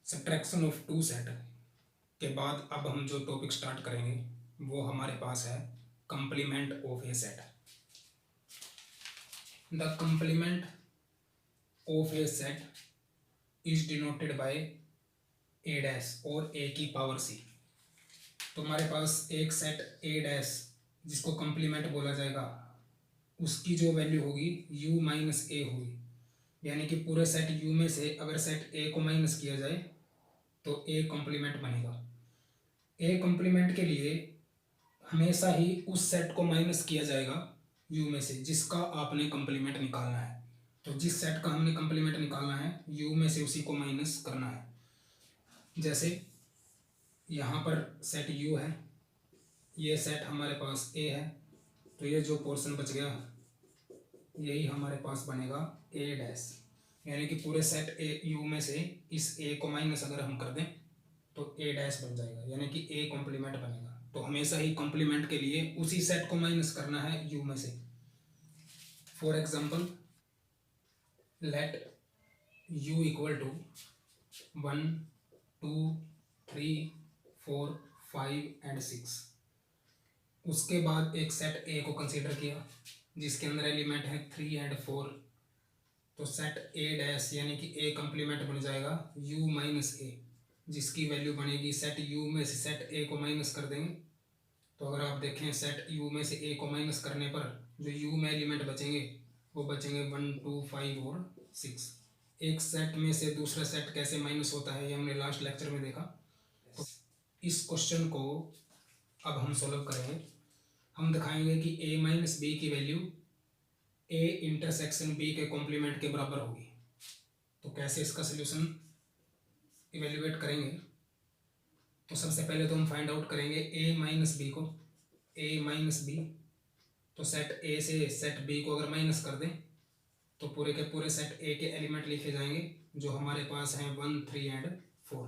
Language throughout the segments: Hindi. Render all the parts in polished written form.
सब्ट्रैक्शन ऑफ टू सेट के बाद अब हम जो टॉपिक स्टार्ट करेंगे वो हमारे पास है complement of A set. The complement of A set is denoted by A dash और ए की पावर सी। तो हमारे पास एक सेट ए डैश जिसको कंप्लीमेंट बोला जाएगा, उसकी जो वैल्यू होगी u माइनस ए होगी, यानी कि पूरे सेट u में से अगर सेट a को माइनस किया जाए तो a कॉम्प्लीमेंट बनेगा। a कॉम्प्लीमेंट के लिए हमेशा ही उस सेट को माइनस किया जाएगा u में से जिसका आपने कॉम्प्लीमेंट निकालना है। तो जिस सेट का हमने कॉम्प्लीमेंट निकालना है u में से उसी को माइनस करना है। जैसे यहाँ पर सेट u है, ये सेट हमारे पास a है, तो ये जो पोर्शन बच गया यही हमारे पास बनेगा a डैश, यानी कि पूरे सेट ए u में से इस a को माइनस अगर हम कर दें तो a डैश बन जाएगा, यानी कि a कॉम्प्लीमेंट बनेगा। तो हमेशा ही कॉम्प्लीमेंट के लिए उसी सेट को माइनस करना है u में से। For example let u equal to 1 2 3 4 5 and 6। उसके बाद एक सेट a को कंसीडर किया जिसके अंदर एलिमेंट है 3 एंड 4। तो सेट a डैश यानी कि a कॉम्प्लीमेंट बन जाएगा u माइनस ए, जिसकी वैल्यू बनेगी सेट u में से सेट a को माइनस कर देंगे। तो अगर आप देखें सेट u में से a को माइनस करने पर जो u में एलिमेंट बचेंगे वो बचेंगे 1 2 5 और 6। एक सेट में से दूसरा सेट कैसे माइनस होता है ये हमने लास्ट लेक्चर में देखा। तो इस क्वेश्चन को अब हम सॉल्व करेंगे। हम दिखाएंगे कि a माइनस बी की वैल्यू a इंटरसेक्शन b के कॉम्प्लीमेंट के बराबर होगी। तो कैसे इसका सोल्यूशन इवेल्युएट करेंगे, तो सबसे पहले तो हम फाइंड आउट करेंगे a माइनस बी को। a माइनस बी, तो सेट a से सेट b को अगर माइनस कर दें तो पूरे के पूरे सेट a के एलिमेंट लिखे जाएंगे जो हमारे पास हैं 1 3 एंड 4।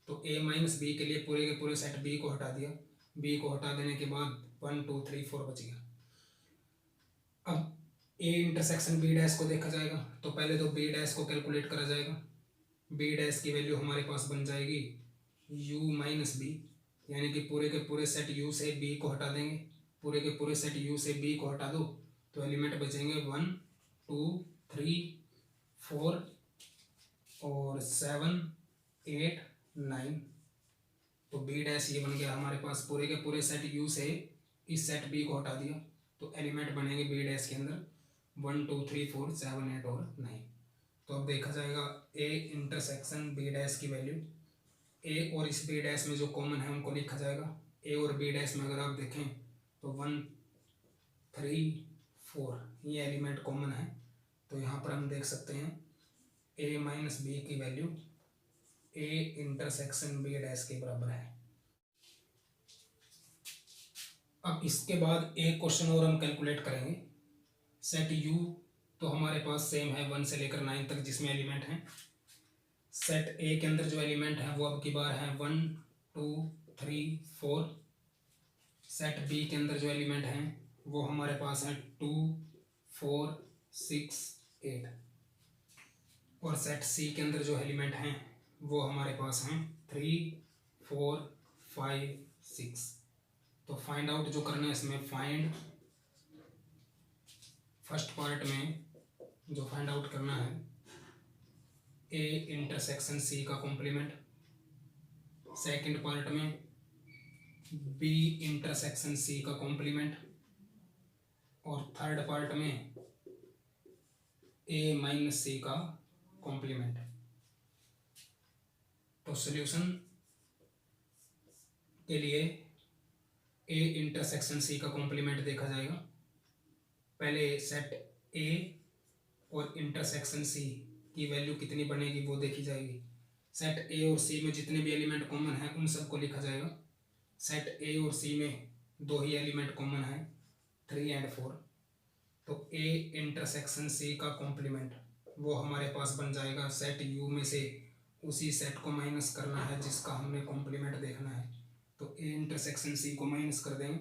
तो a माइनस बी के लिए पूरे के पूरे सेट b को हटा दिया, b को हटा देने के बाद 1 2 3 4 बच गया। अब a इंटरसेक्शन b डैश को देखा जाएगा, तो पहले तो b डैश को कैलकुलेट करा जाएगा। b डैश की वैल्यू हमारे पास बन जाएगी u माइनस बी, यानी कि पूरे के पूरे सेट u से b को हटा देंगे। पूरे के पूरे सेट u से b को हटा दो तो एलिमेंट बचेंगे 1 2 3 4 और 7 8 9। तो b डैश ये बन गया हमारे पास। पूरे के पूरे सेट u से इस सेट b को हटा दिया तो एलिमेंट बनेंगे b डैश के अंदर 1 2 3 4 7 8 और 9। तो अब देखा जाएगा a इंटरसेक्शन b डैश की वैल्यू। a और इस b डैश में जो कॉमन है उनको लिखा जाएगा। a और b डैश में अगर आप देखें तो 1 3 4 ये एलिमेंट कॉमन है। तो यहाँ पर हम देख सकते हैं a माइनस बी की value a intersection b dash के बराबर है। अब इसके बाद एक क्वेश्चन और हम कैलकुलेट करेंगे। सेट u तो हमारे पास सेम है 1 से लेकर 9 तक जिसमें एलिमेंट हैं। सेट a के अंदर जो एलिमेंट हैं वो अब की बार हैं 1 2 3 4। सेट b के अंदर जो एलिमेंट हैं वो हमारे पास हैं 2 4 6 8। और सेट c के अंदर जो एलिमेंट हैं वो हमारे पास हैं 3 4 5 6। तो फाइंड आउट जो करना है इसमें फाइंड फर्स्ट पार्ट में जो फाइंड आउट करना है a इंटरसेक्शन c का कॉम्प्लीमेंट, सेकंड पार्ट में b इंटरसेक्शन c का कॉम्प्लीमेंट और थर्ड पार्ट में a माइनस c का कॉम्प्लीमेंट। तो सॉल्यूशन के लिए a इंटरसेक्शन c का कॉम्प्लीमेंट देखा जाएगा। पहले सेट a और इंटरसेक्शन c की वैल्यू कितनी बनेगी वो देखी जाएगी। सेट a और c में जितने भी एलिमेंट कॉमन हैं उन सबको लिखा जाएगा। सेट a और c में दो ही एलिमेंट कॉमन हैं 3 एंड 4। तो a इंटरसेक्शन c का कॉम्प्लीमेंट वो हमारे पास बन जाएगा सेट u में से उसी सेट को माइनस करना है जिसका हमने कॉम्प्लीमेंट देखना है। तो a इंटरसेक्शन c को माइनस कर देंगे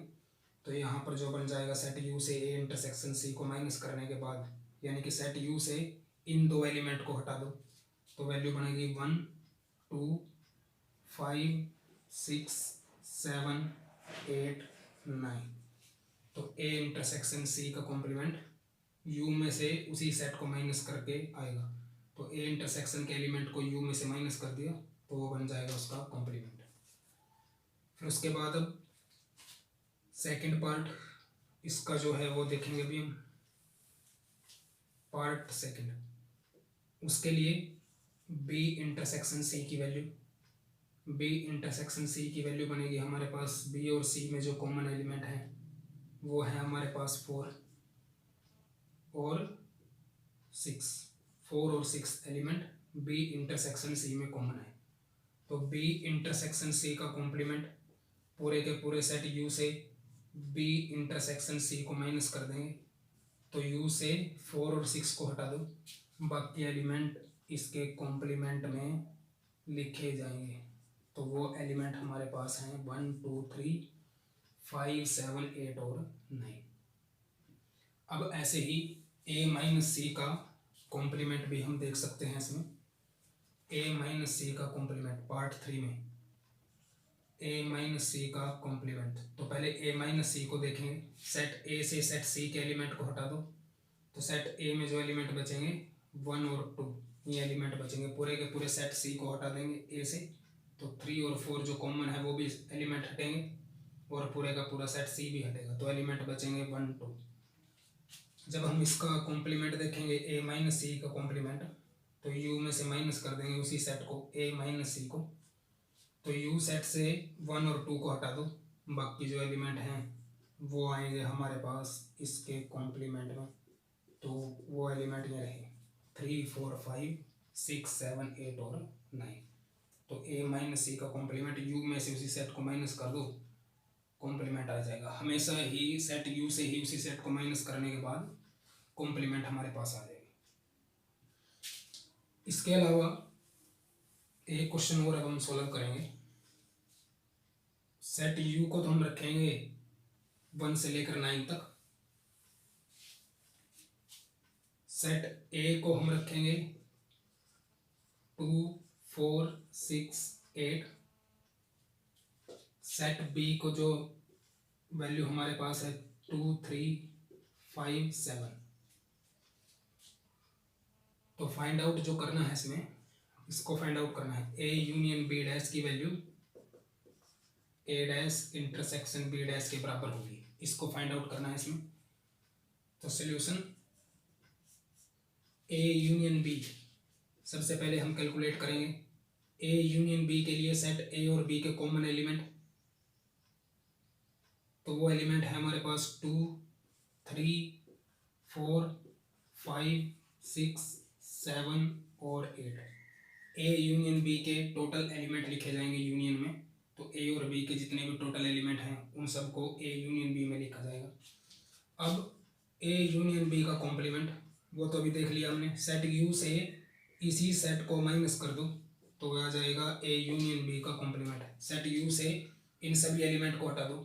तो यहाँ पर जो बन जाएगा सेट u से a इंटरसेक्शन c को माइनस करने के बाद, यानी कि सेट u से इन दो एलिमेंट को हटा दो तो वैल्यू बनेगी 1 2 5 6 7 8 9। तो ए इंटरसेक्शन सी का कॉम्प्लीमेंट यू में से उसी सेट को माइनस करके आएगा। तो ए इंटरसेक्शन के एलिमेंट को यू में से माइनस कर दिया तो वो बन जाएगा उसका कॉम्प्लीमेंट। फिर उसके बाद अब सेकंड पार्ट इसका जो है वो देखेंगे अभी हम, पार्ट सेकंड। उसके लिए बी इंटरसेक्शन सी की वैल्यू बनेगी हमारे पास। बी और सी में जो कॉमन एलिमेंट है वो है हमारे पास 4 और 6 एलिमेंट बी इंटरसेक्शन सी में कॉमन है। तो बी इंटरसेक्शन सी का कॉम्प्लीमेंट पूरे के पूरे सेट यू से बी इंटरसेक्शन सी को माइनस कर देंगे तो यू से 4 और 6 को हटा दो, बाकी एलिमेंट इसके कॉम्प्लीमेंट में लिखे जाएंगे। तो वो एलिमेंट हमारे पास हैं 1 2 3 5 7 8 और 9। अब ऐसे ही a माइनस सी का कॉम्प्लीमेंट भी हम देख सकते हैं इसमें। a माइनस सी का कॉम्प्लीमेंट पार्ट 3 में a माइनस सी का कॉम्प्लीमेंट। तो पहले a माइनस सी को देखेंगे। सेट a से सेट c के एलिमेंट को हटा दो तो सेट a में जो एलिमेंट बचेंगे 1 और 2 ये एलिमेंट बचेंगे। पूरे के पूरे सेट c को हटा देंगे a से तो 3 और 4 जो कॉमन है वो भी एलिमेंट हटेंगे और पूरे का पूरा सेट c भी हटेगा तो एलिमेंट बचेंगे 1 2। जब हम इसका कॉम्प्लीमेंट देखेंगे a माइनस सी का कॉम्प्लीमेंट तो u में से माइनस कर देंगे उसी सेट को a माइनस सी को। तो u सेट से 1 और 2 को हटा दो, बाकी जो एलिमेंट हैं वो आएंगे हमारे पास इसके कॉम्प्लीमेंट में। तो वो एलिमेंट ये रहे 3 4 5 6 7 8 और 9। तो a माइनस सी का कॉम्प्लीमेंट u में से उसी सेट को माइनस कर दो, कॉम्प्लीमेंट आ जाएगा। हमेशा ही सेट u से ही उसी सेट को माइनस करने के बाद कॉम्प्लीमेंट हमारे पास आ जाएगा। इसके अलावा एक क्वेश्चन और अब हम सॉल्व करेंगे। सेट u को तो हम रखेंगे 1 से लेकर 9 तक। सेट a को हम रखेंगे 2 4 6 8। सेट b को जो वैल्यू हमारे पास है 2 3 5 7। तो फाइंड आउट जो करना है इसमें, इसको फाइंड आउट करना है a यूनियन b डैश की value a dash intersection b dash के बराबर होगी। इसको फाइंड आउट करना है इसमें। तो सॉल्यूशन a यूनियन b सबसे पहले हम कैलकुलेट करेंगे। a यूनियन b के लिए सेट a और b के कॉमन एलिमेंट, तो वो एलिमेंट है हमारे पास 2 3 4 5 6 7 और 8। a यूनियन b के टोटल एलिमेंट लिखे जाएंगे यूनियन में। तो a और b के जितने भी टोटल एलिमेंट हैं उन सबको a यूनियन b में लिखा जाएगा। अब a यूनियन b का कॉम्प्लीमेंट वो तो अभी देख लिया हमने। सेट u से इसी सेट को माइनस कर दो तो आ जाएगा a यूनियन b का कॉम्प्लीमेंट। सेट u से इन सभी एलिमेंट को हटा दो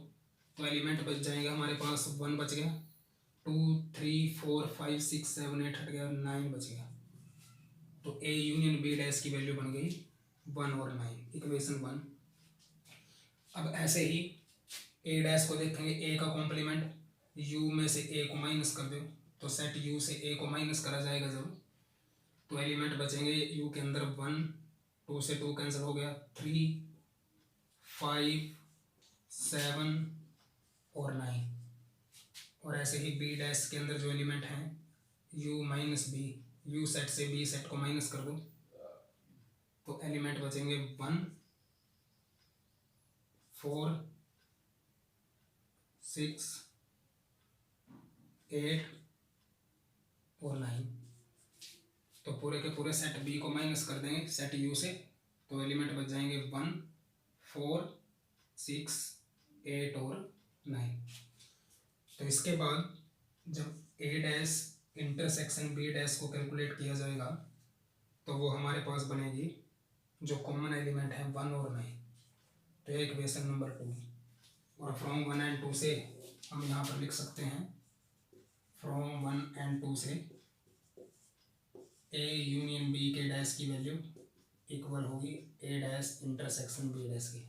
तो एलिमेंट बच जाएगा हमारे पास 1 बच गया, 2 3 4 5 6 7 8 हट गया, 9 बच गया। तो a यूनियन b डैश की वैल्यू बन गई 1 और 9, इक्वेशन 1। अब ऐसे ही a डैश को देखेंगे। a का कॉम्प्लीमेंट u में से a को माइनस कर दो तो सेट u से a को माइनस करा जाएगा जब तो एलिमेंट बचेंगे u के अंदर 1, 2 से 2 कैंसिल हो गया, 3 5 7 और 9। और ऐसे ही b डैश के अंदर जो एलिमेंट हैं u minus b, u set से b सेट को माइनस कर दो तो एलिमेंट बचेंगे 1 4 6 8 और 9। तो पूरे के पूरे सेट b को माइनस कर देंगे सेट u से तो एलिमेंट बच जाएंगे 1 4 6 8 और 9। तो इसके बाद जब a dash intersection b dash को कैलकुलेट किया जाएगा तो वो हमारे पास बनेगी जो कॉमन एलिमेंट है 1 और 9। तो एक इक्वेशन नंबर 2 और फ्रॉम 1 एंड 2 से हम यहाँ पर लिख सकते हैं। फ्रॉम 1 एंड 2 से a यूनियन b के डैश की वैल्यू इक्वल होगी ए डैश इंटरसेक्शन बी डैश की।